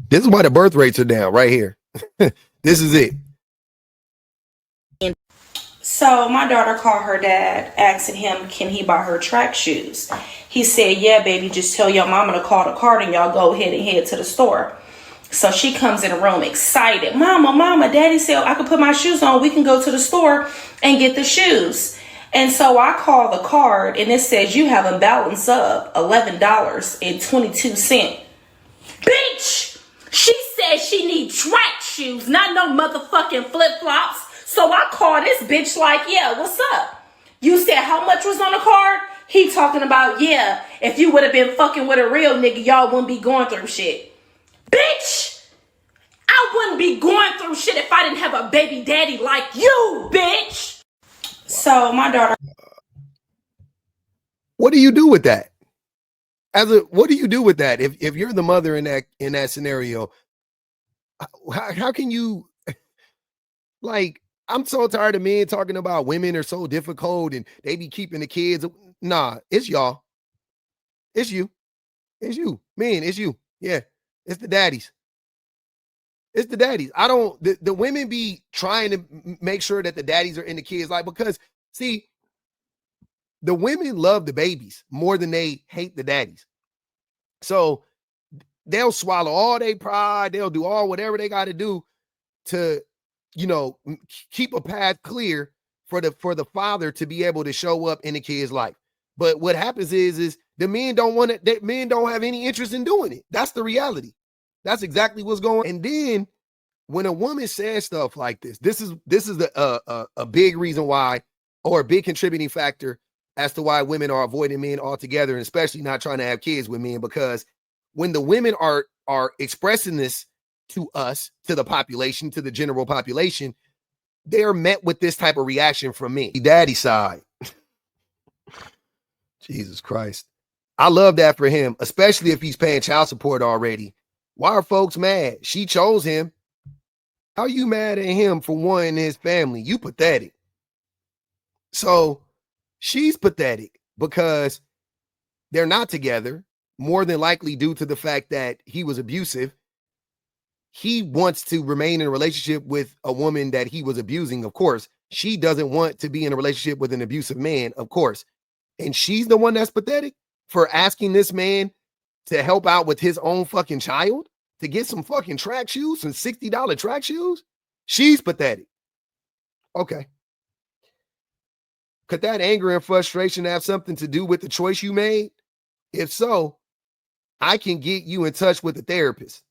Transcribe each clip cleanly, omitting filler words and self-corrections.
This is why the birth rates are down right here. This is it. So my daughter called her dad, asking him, can he buy her track shoes? He said, yeah, baby, just tell your mama to call the cart and y'all go ahead and head to the store. So she comes in the room excited. Mama, daddy said I could put my shoes on. We can go to the store and get the shoes. And so I call the card and it says you have a balance of $11.22. Bitch! She said she need track shoes, not no motherfucking flip-flops. So I call this bitch like, yeah, what's up? You said how much was on the card? He talking about, yeah, if you would have been fucking with a real nigga, y'all wouldn't be going through shit. Bitch! I wouldn't be going through shit if I didn't have a baby daddy like you, bitch! So my daughter... What do you do with that? What do you do with that? If you're the mother in that scenario, how can you, like, I'm so tired of men talking about women are so difficult and they be keeping the kids. Nah, it's y'all. It's you. It's you. Man, it's you. Yeah. It's the daddies. It's the daddies. The women be trying to make sure that the daddies are in the kids' life because, see, the women love the babies more than they hate the daddies. So they'll swallow all their pride. They'll do whatever they got to do to, keep a path clear for the father to be able to show up in the kid's life. But what happens is the men don't want it. The men don't have any interest in doing it. That's the reality. That's exactly what's going on. And then when a woman says stuff like this is a big reason why, or a big contributing factor as to why women are avoiding men altogether, and especially not trying to have kids with men, because when the women are expressing this to us, to the population, to the general population, they're met with this type of reaction from me. Daddy side. Jesus Christ. I love that for him, especially if he's paying child support already. Why are folks mad? She chose him. How are you mad at him for wanting his family? You pathetic. So she's pathetic because they're not together, more than likely due to the fact that he was abusive. He wants to remain in a relationship with a woman that he was abusing, of course. She doesn't want to be in a relationship with an abusive man, of course. And she's the one that's pathetic for asking this man to help out with his own fucking child to get some fucking track shoes, some $60 track shoes. She's pathetic. Okay. Could that anger and frustration have something to do with the choice you made? If so, I can get you in touch with a therapist.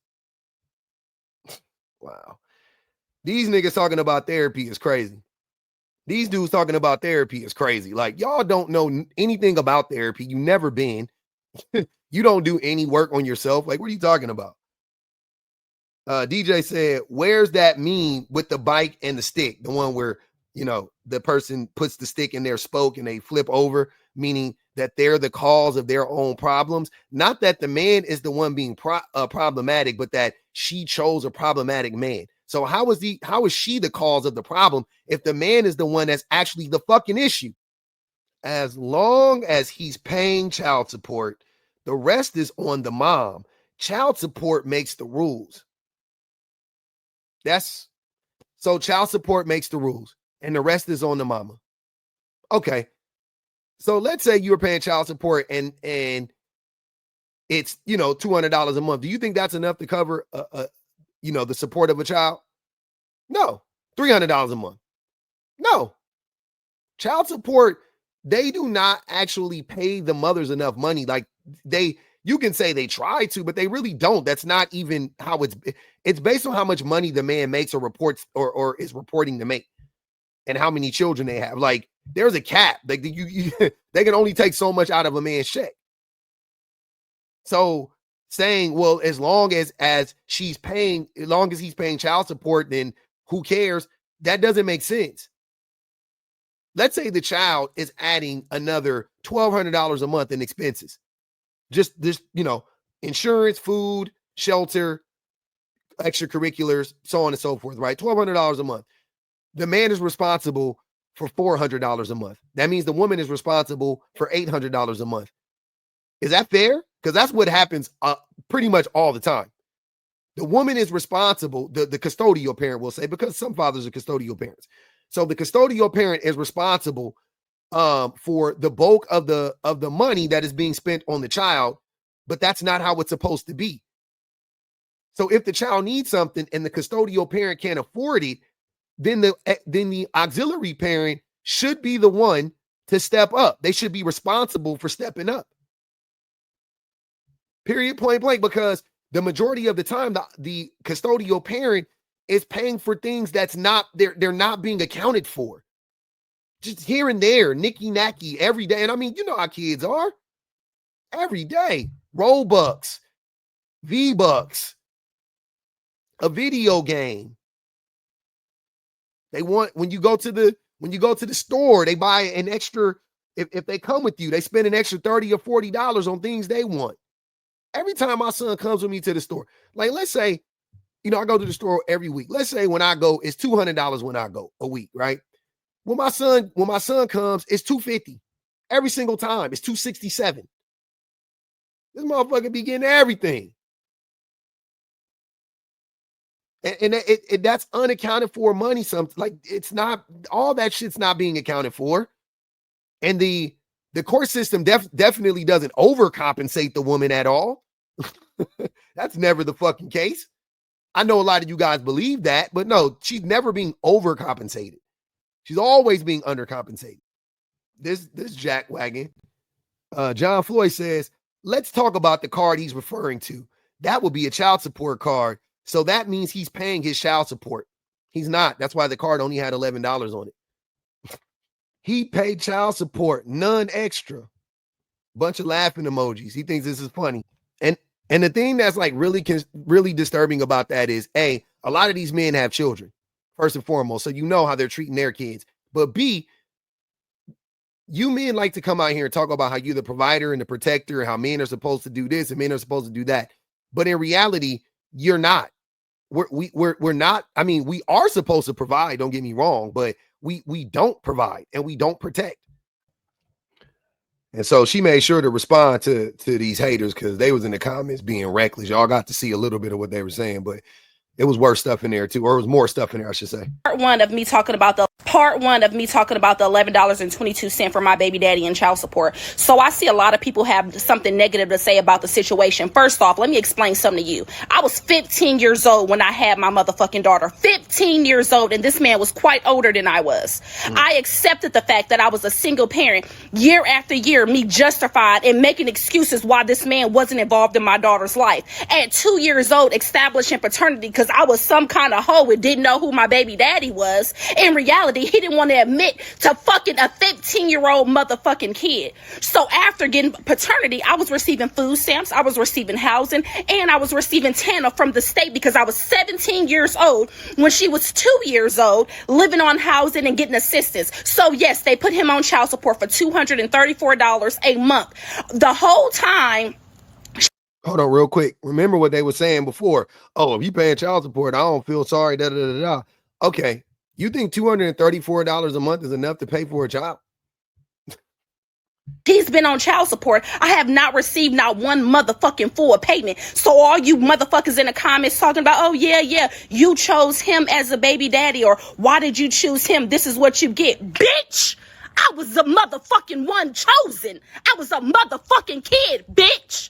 Wow. These niggas talking about therapy is crazy. These dudes talking about therapy is crazy. Like, y'all don't know anything about therapy. You never been. You don't do any work on yourself. Like, what are you talking about? DJ said, where's that meme with the bike and the stick? The one where, the person puts the stick in their spoke and they flip over, meaning that they're the cause of their own problems. Not that the man is the one being problematic, but that she chose a problematic man. So how is she the cause of the problem if the man is the one that's actually the fucking issue? As long as he's paying child support, the rest is on the mom. Child support makes the rules. So child support makes the rules and the rest is on the mama. Okay. So let's say you were paying child support and it's, $200 a month. Do you think that's enough to cover, the support of a child? No. $300 a month. No. Child support, they do not actually pay the mothers enough money. Like you can say they try to, but they really don't. That's not even how it's based on how much money the man makes or reports or is reporting to make and how many children they have. Like, there's a cap. Like, they can only take so much out of a man's check. So saying, well, as long as he's paying child support, then who cares? That doesn't make sense. Let's say the child is adding another $1,200 a month in expenses. Just this, insurance, food, shelter, extracurriculars, so on and so forth, right? $1,200 a month. The man is responsible for $400 a month. That means the woman is responsible for $800 a month. Is that fair? Because that's what happens pretty much all the time. The woman is responsible, the custodial parent will say, because some fathers are custodial parents. So the custodial parent is responsible for the bulk of the money that is being spent on the child, but that's not how it's supposed to be. So if the child needs something and the custodial parent can't afford it, then the auxiliary parent should be the one to step up. They should be responsible for stepping up. Period, point blank, because the majority of the time, the custodial parent is paying for things that's not, they're not being accounted for. Just here and there, nicky-nacky every day. And I mean, you know how kids are. Every day. Robux, V-Bucks, a video game. They want, when you go to the store, they buy an extra, if they come with you, they spend an extra $30 or $40 on things they want. Every time my son comes with me to the store, like let's say, you know, I go to the store every week. Let's say when I go, it's $200 when I go a week, right? When my son comes, it's $250. Every single time, it's $267. This motherfucker be getting everything. And that's unaccounted for money. Like it's not, all that shit's not being accounted for. And the court system definitely doesn't overcompensate the woman at all. That's never the fucking case. I know a lot of you guys believe that, but no, she's never being overcompensated. She's always being undercompensated. This jackwagon. John Floyd says, let's talk about the card he's referring to. That would be a child support card. So that means he's paying his child support. He's not. That's why the card only had $11 on it. He paid child support, none extra. Bunch of laughing emojis. He thinks this is funny. And the thing that's like really disturbing about that is, A, a lot of these men have children, first and foremost. So you know how they're treating their kids. But B, you men like to come out here and talk about how you're the provider and the protector and how men are supposed to do this and men are supposed to do that. But in reality, you're not. We're not. I mean, we are supposed to provide, don't get me wrong, but we don't provide and we don't protect. And so she made sure to respond to these haters because they was in the comments being reckless. Y'all got to see a little bit of what they were saying, but it was worse stuff in there too, or it was more stuff in there, I should say. Part one of me talking about the $11.22 for my baby daddy and child support. So I see a lot of people have something negative to say about the situation. First off, let me explain something to you. I was 15 years old when I had my motherfucking daughter. 15 years old, and this man was quite older than I was. I accepted the fact that I was a single parent. Year after year, me justified and making excuses why this man wasn't involved in my daughter's life. At 2 years old, establishing paternity because I was some kind of hoe and didn't know who my baby daddy was. In reality, he didn't want to admit to fucking a 15-year-old motherfucking kid. So after getting paternity, I was receiving food stamps, I was receiving housing, and I was receiving TANF from the state because I was 17 years old when she was 2 years old, living on housing and getting assistance. So yes, they put him on child support for $234 a month. The whole time. Hold on real quick. Remember what they were saying before. Oh, if you paying child support, I don't feel sorry, da da da da. Okay. You think $234 a month is enough to pay for a child? He's been on child support. I have not received not one motherfucking full payment. So all you motherfuckers in the comments talking about, oh yeah, you chose him as a baby daddy, or why did you choose him? This is what you get. Bitch, I was the motherfucking one chosen. I was a motherfucking kid, bitch.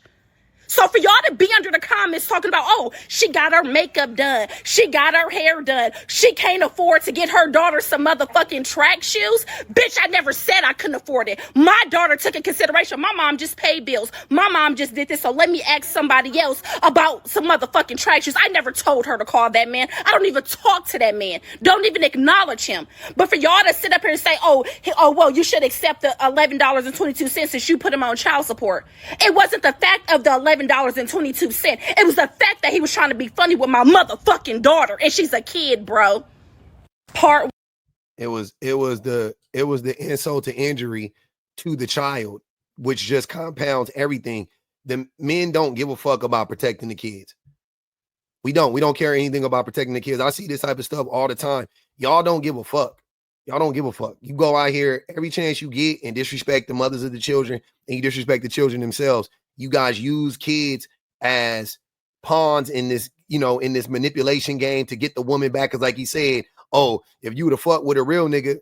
So for y'all to be under the comments talking about, oh, she got her makeup done, she got her hair done, she can't afford to get her daughter some motherfucking track shoes. Bitch, I never said I couldn't afford it. My daughter took in consideration. My mom just paid bills. My mom just did this. So let me ask somebody else about some motherfucking track shoes. I never told her to call that man. I don't even talk to that man. Don't even acknowledge him. But for y'all to sit up here and say, oh, well, you should accept the $11.22 since you put him on child support. It wasn't the fact of the $11.22. It was the fact that he was trying to be funny with my motherfucking daughter, and she's a kid, bro. It was the insult to injury to the child, which just compounds everything. The men don't give a fuck about protecting the kids. We don't care anything about protecting the kids. I see this type of stuff all the time. Y'all don't give a fuck. Y'all don't give a fuck. You go out here every chance you get and disrespect the mothers of the children, and you disrespect the children themselves. You guys use kids as pawns in this you know, in this manipulation game to get the woman back. Cause like he said, oh, if you would have fucked with a real nigga,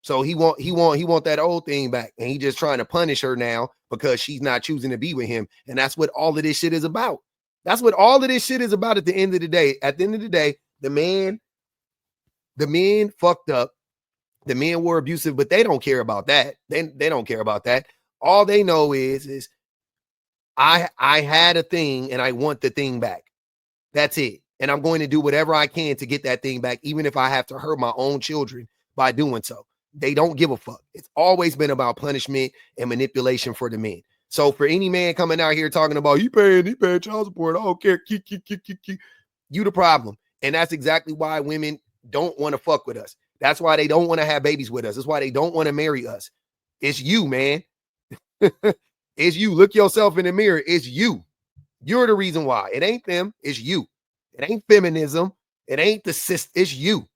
so he want that old thing back. And he just trying to punish her now because she's not choosing to be with him. And that's what all of this shit is about. That's what all of this shit is about at the end of the day. At the end of the day, the men fucked up. The men were abusive, but they don't care about that. They don't care about that. All they know is I had a thing and I want the thing back. That's it. And I'm going to do whatever I can to get that thing back, even if I have to hurt my own children by doing so. They don't give a fuck. It's always been about punishment and manipulation for the men. So for any man coming out here talking about he paying child support, I don't care. You the problem. And that's exactly why women don't want to fuck with us. That's why they don't want to have babies with us. That's why they don't want to marry us. It's you, man. It's you. Look yourself in the mirror. It's you. You're the reason why. It ain't them. It's you. It ain't feminism. It ain't the system. It's you.